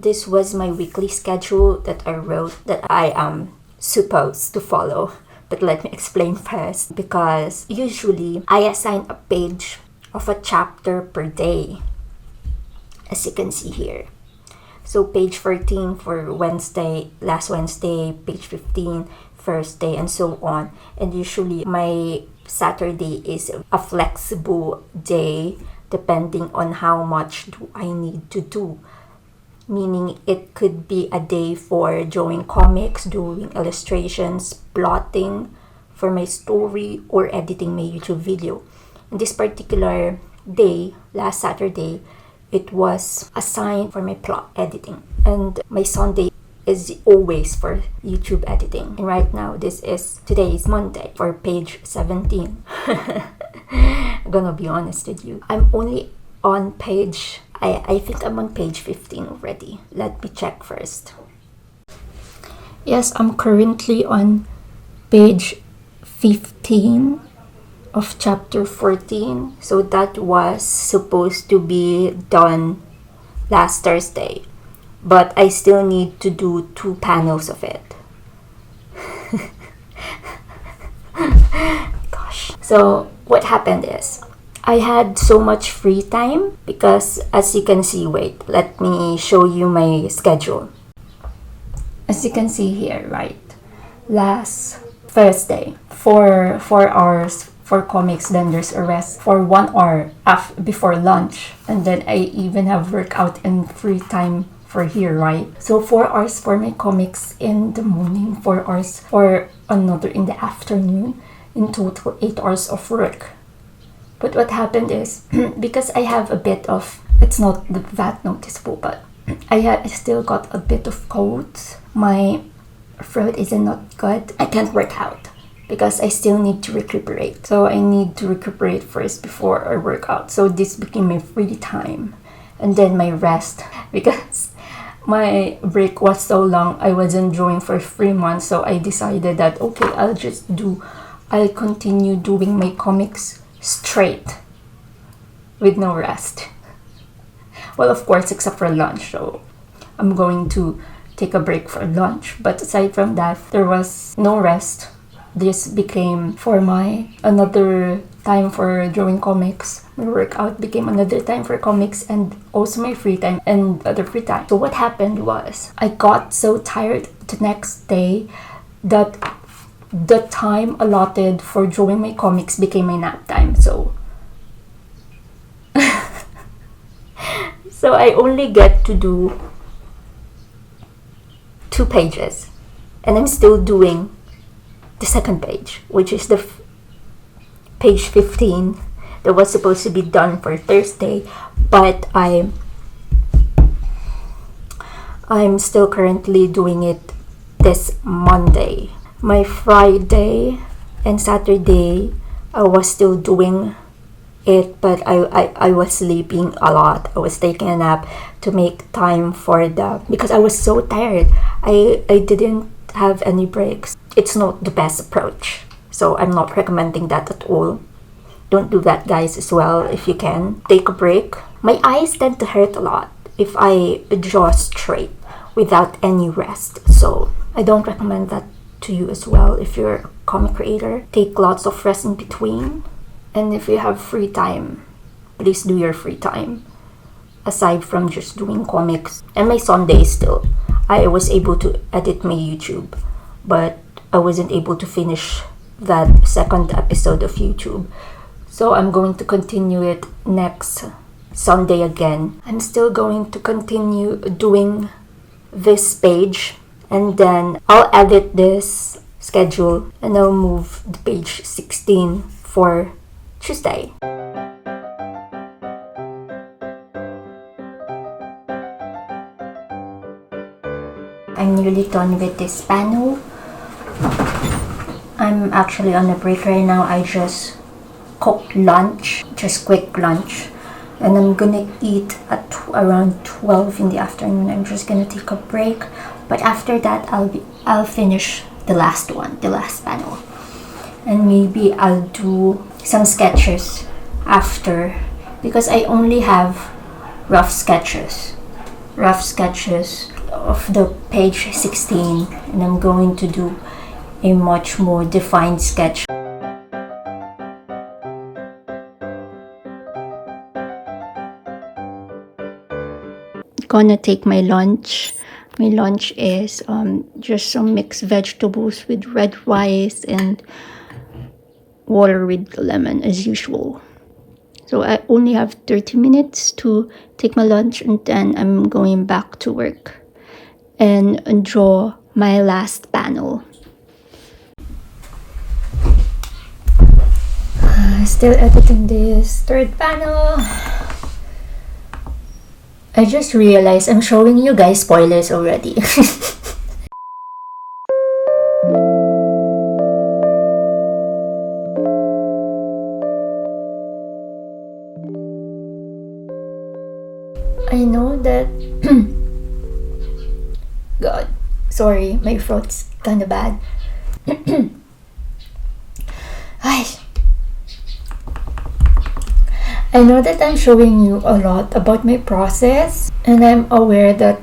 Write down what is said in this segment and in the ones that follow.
this was my weekly schedule that I wrote that I am supposed to follow. But let me explain first, because usually I assign a page of a chapter per day, as you can see here. So page 14 for Wednesday, last Wednesday, page 15, first day, and so on. And usually my Saturday is a flexible day depending on how much do I need to do. Meaning it could be a day for drawing comics, doing illustrations, plotting for my story, or editing my YouTube video. And this particular day, last Saturday, it was assigned for my plot editing. And my Sunday is always for YouTube editing. And right now, today is Monday for page 17. I'm gonna be honest with you. I'm only on page, I think I'm on page 15 already. Let me check first. Yes, I'm currently on page 15 of chapter 14. So that was supposed to be done last Thursday. But I still need to do 2 panels of it. Gosh. So what happened is, I had so much free time because, as you can see, wait, let me show you my schedule. As you can see here, right? Last Thursday, 4 hours for comics, then there's a rest for 1 hour before lunch. And then I even have workout and free time for here, right? So 4 hours for my comics in the morning, 4 hours for another in the afternoon. In total, 8 hours of work. But what happened is, because I have a bit of, it's not that noticeable, but I still got a bit of colds. My throat isn't not good. I can't work out because I still need to recuperate. So I need to recuperate first before I work out. So this became my free time. And then my rest, because my break was so long, I wasn't drawing for 3 months. So I decided that, okay, I'll continue doing my comics straight with no rest. Well, of course, except for lunch. So I'm going to take a break for lunch. But aside from that, there was no rest. This became for another time for drawing comics. My workout became another time for comics, and also my free time and other free time. So what happened was, I got so tired the next day that the time allotted for drawing my comics became my nap time. So so I only get to do 2 pages, and I'm still doing the second page, which is the page 15 that was supposed to be done for Thursday, but I'm still currently doing it this Monday. My Friday and Saturday, I was still doing it, but I was sleeping a lot. I was taking a nap to make time for because I was so tired. I didn't have any breaks. It's not the best approach. So I'm not recommending that at all. Don't do that, guys, as well. If you can, take a break. My eyes tend to hurt a lot if I draw straight without any rest. So I don't recommend that to you as well. If you're a comic creator, take lots of rest in between. And if you have free time, please do your free time aside from just doing comics. And my Sunday still, I was able to edit my YouTube, but I wasn't able to finish that second episode of YouTube. So I'm going to continue it next Sunday again. I'm still going to continue doing this page, and then I'll edit this schedule and I'll move the page 16 for Tuesday. I'm nearly done with this panel. I'm actually on a break right now. I just cooked lunch, just quick lunch, and I'm gonna eat at around 12 in the afternoon. I'm just gonna take a break, but after that I'll finish the last panel, and maybe I'll do some sketches after, because I only have rough sketches. rough sketches of the page 16, and I'm going to do a much more defined sketch. Gonna take my lunch. My lunch is just some mixed vegetables with red rice and water with lemon as usual. So I only have 30 minutes to take my lunch, and then I'm going back to work and draw my last panel. Still editing this third panel. I just realized I'm showing you guys spoilers already. I know that God, sorry, my throat's kinda bad. I know that I'm showing you a lot about my process, and I'm aware that,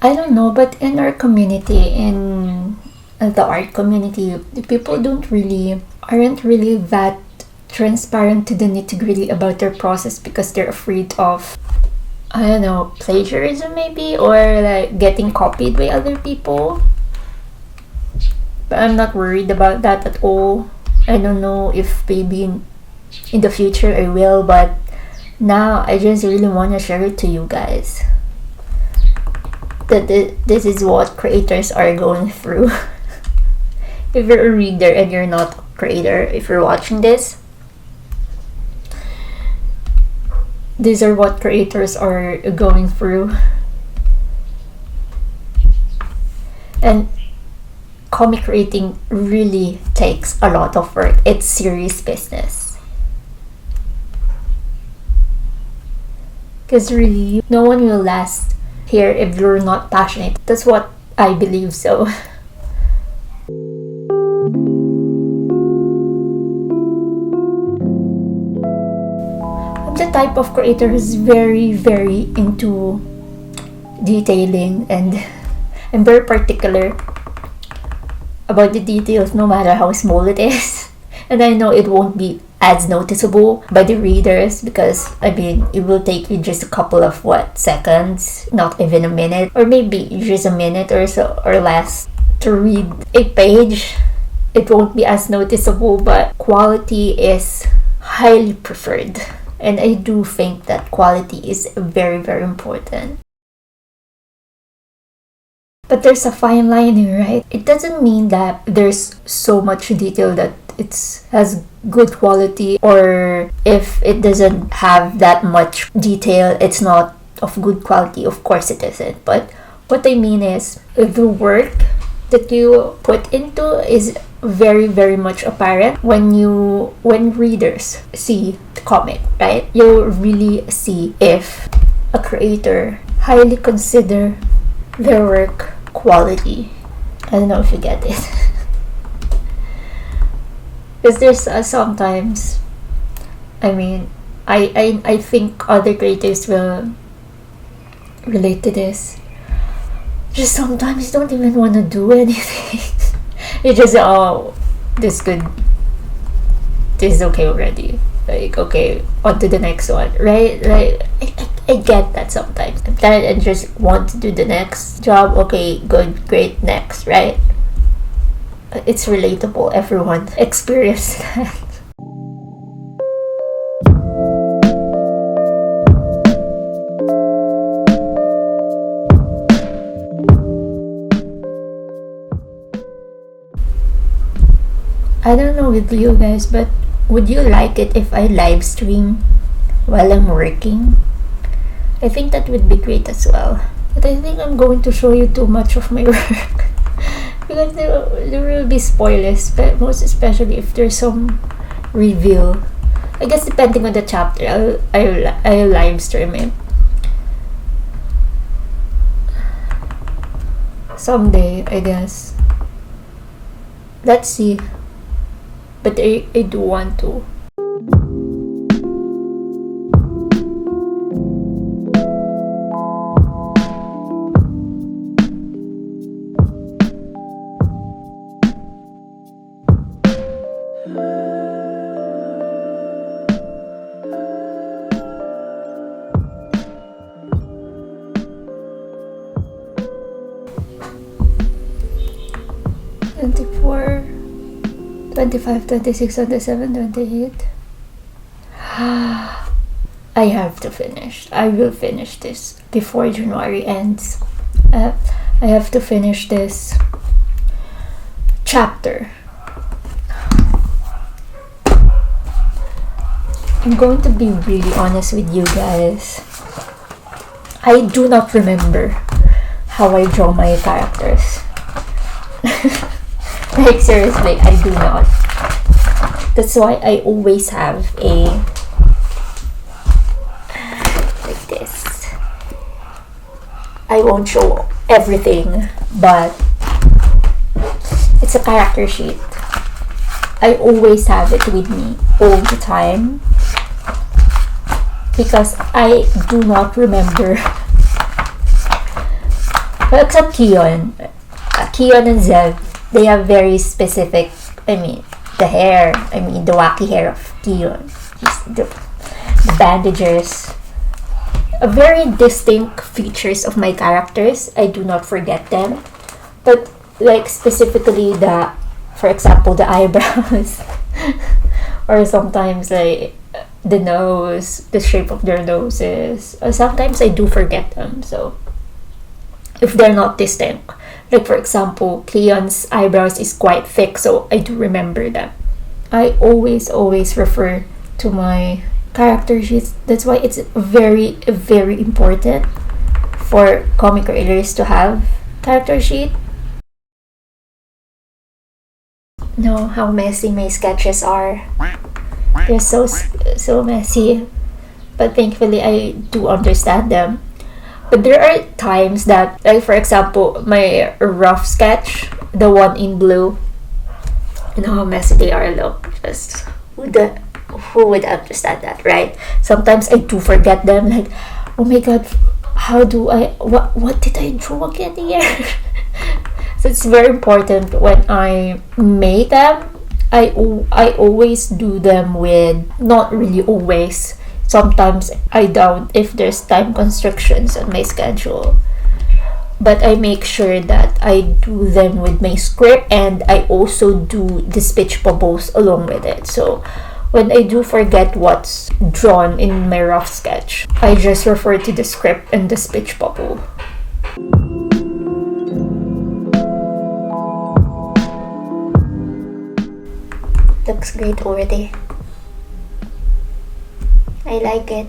I don't know, but in our community, in the art community, the people aren't really that transparent to the nitty-gritty about their process because they're afraid of, I don't know, plagiarism maybe, or like getting copied by other people. But I'm not worried about that at all. I don't know if maybe in the future I will, but now I just really want to share it to you guys that this is what creators are going through. If you're a reader and you're not a creator, if you're watching this, these are what creators are going through. And comic creating really takes a lot of work. It's serious business. Because really, no one will last here if you're not passionate. That's what I believe so. I'm the type of creator who's very, very into detailing, and I'm very particular about the details no matter how small it is. And I know it won't be as noticeable by the readers because, I mean, it will take you just a couple of seconds, not even a minute, or maybe just a minute or so or less to read a page. It won't be as noticeable, but quality is highly preferred. And I do think that quality is very, very important. But there's a fine line here, right? It doesn't mean that there's so much detail that it has good quality, or if it doesn't have that much detail, it's not of good quality. Of course it isn't. But what I mean is, the work that you put into is very, very much apparent when readers see the comic, right? You'll really see if a creator highly consider their work quality. I don't know if you get it. Because there's sometimes, I mean, I think other creators will relate to this. Just sometimes you don't even want to do anything. You just, oh, this good. This is okay already. Like, okay, on to the next one, right? Like, I get that sometimes. I'm tired and just want to do the next job. Okay, good, great, next, right? It's relatable. Everyone experienced that. I don't know with you guys, but would you like it if I live stream while I'm working? I think that would be great as well. But I think I'm going to show you too much of my work. Because there will be spoilers, but most especially if there's some reveal. I guess depending on the chapter, I'll live stream it. Someday, I guess. Let's see. But I do want to. 24, 25, 26, 27, 28. I have to finish. I will finish this before January ends. I have to finish this chapter. I'm going to be really honest with you guys. I do not remember how I draw my characters. Like seriously, I do not. That's why I always have a like this. I won't show everything, but it's a character sheet. I always have it with me all the time because I do not remember. Well, except Keon and Zev, they have very specific, the hair, the wacky hair of Keon, the bandages, very distinct features of my characters. I do not forget them, but like specifically for example, the eyebrows, or sometimes like the nose, the shape of their noses. Sometimes I do forget them, so if they're not distinct. Like for example, Cleon's eyebrows is quite thick, so I do remember them. I always refer to my character sheets. That's why it's very, very important for comic creators to have character sheet. Know how messy my sketches are. They're so messy, but thankfully I do understand them. But there are times that, like for example, my rough sketch, the one in blue, you know how messy they are. Look, just who would understand that, right? Sometimes I do forget them. Like, oh my god, what did I draw again here? So it's very important when I make them. I always do them with, not really always. Sometimes I doubt if there's time constrictions on my schedule. But I make sure that I do them with my script, and I also do the speech bubbles along with it. So when I do forget what's drawn in my rough sketch, I just refer to the script and the speech bubble. Looks great already. I like it.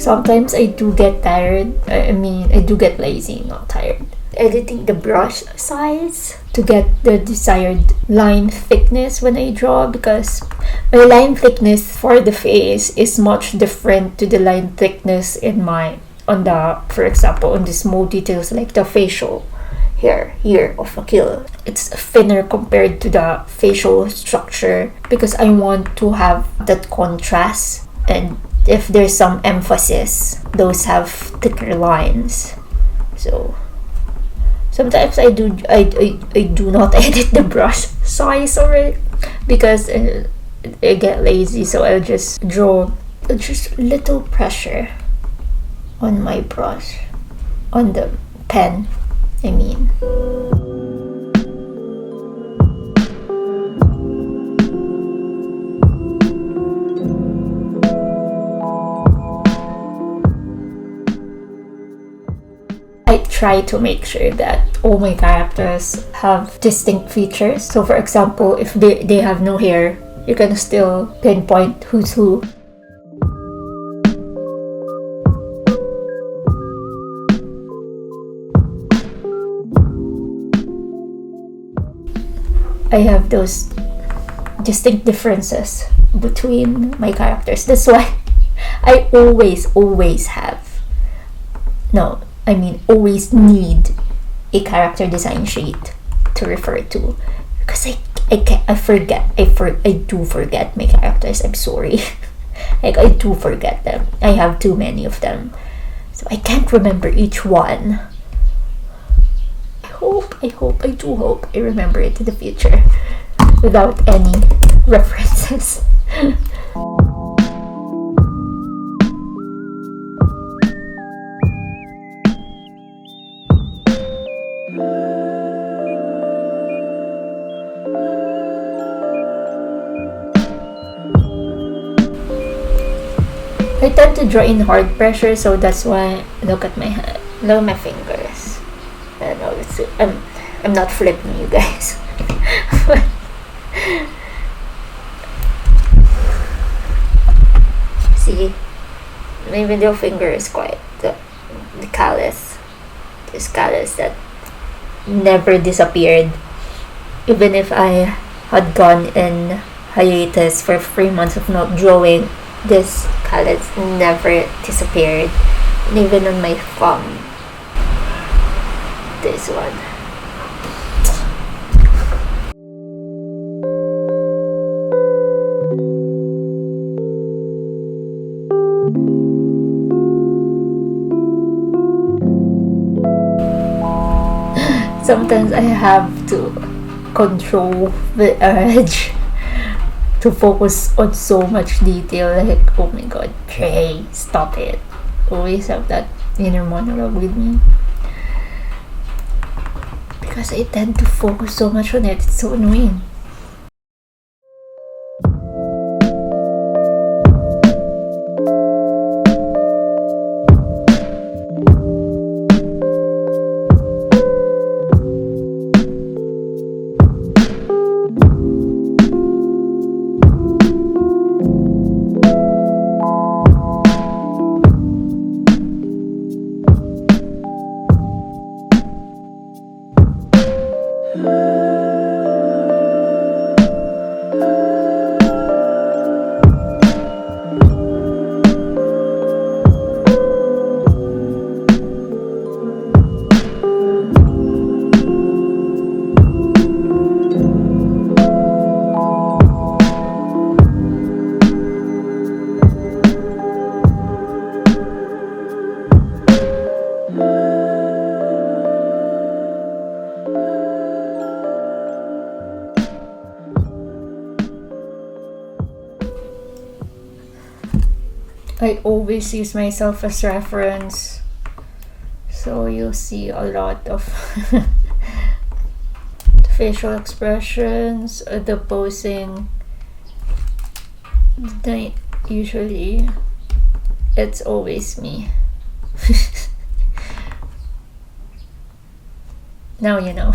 Sometimes I do get tired. I do get lazy, not tired. Editing the brush size to get the desired line thickness when I draw, because my line thickness for the face is much different to the line thickness for example, on the small details like the facial hair here of Akil. It's thinner compared to the facial structure because I want to have that contrast, and if there's some emphasis, those have thicker lines. So sometimes I do not edit the brush size already because I get lazy, so I'll just draw just little pressure on my brush, on the pen, I try to make sure that all my characters have distinct features. So for example, if they have no hair, you can still pinpoint who's who. I have those distinct differences between my characters. That's why I always need a character design sheet to refer to, because I do forget my characters. I'm sorry. Like, I do forget them. I have too many of them, so I can't remember each one. I do hope I remember it in the future without any references. I tend to draw in hard pressure, so that's why look at my hand, look at my fingers. I know I'm not flipping you guys. See, my middle finger is quite the callus. This callus that never disappeared, even if I had gone in hiatus for 3 months of not drawing. This callus never disappeared, and even on my thumb, this one. Sometimes I have to control the urge to focus on so much detail, like, oh my god, Trey, stop it. Always have that inner monologue with me, because I tend to focus so much on it. It's so annoying. I always use myself as reference, so you'll see a lot of facial expressions, the posing. Usually it's always me. Now you know.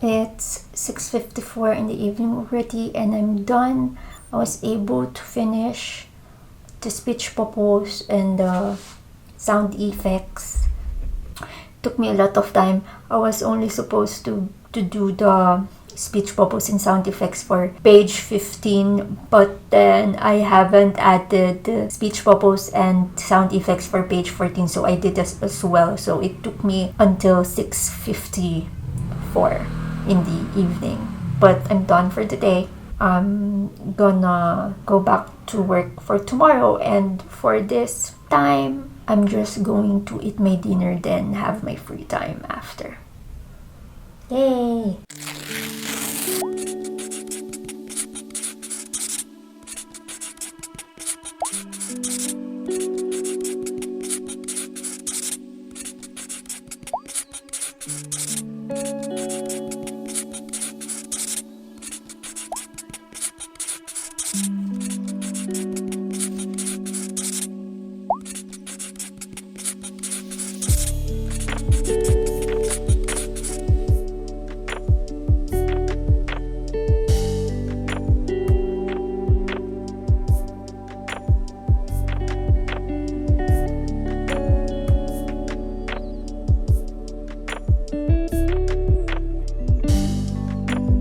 It's 6:54 in the evening already, and I'm done. I was able to finish the speech purpose and the sound effects. Took me a lot of time. I was only supposed to do the speech purpose and sound effects for page 15, but then I haven't added the speech purpose and sound effects for page 14, so I did as well. So it took me until 6:54 in the evening, but I'm done for the day. I'm gonna go back to work for tomorrow, and for this time I'm just going to eat my dinner, then have my free time after. Yay!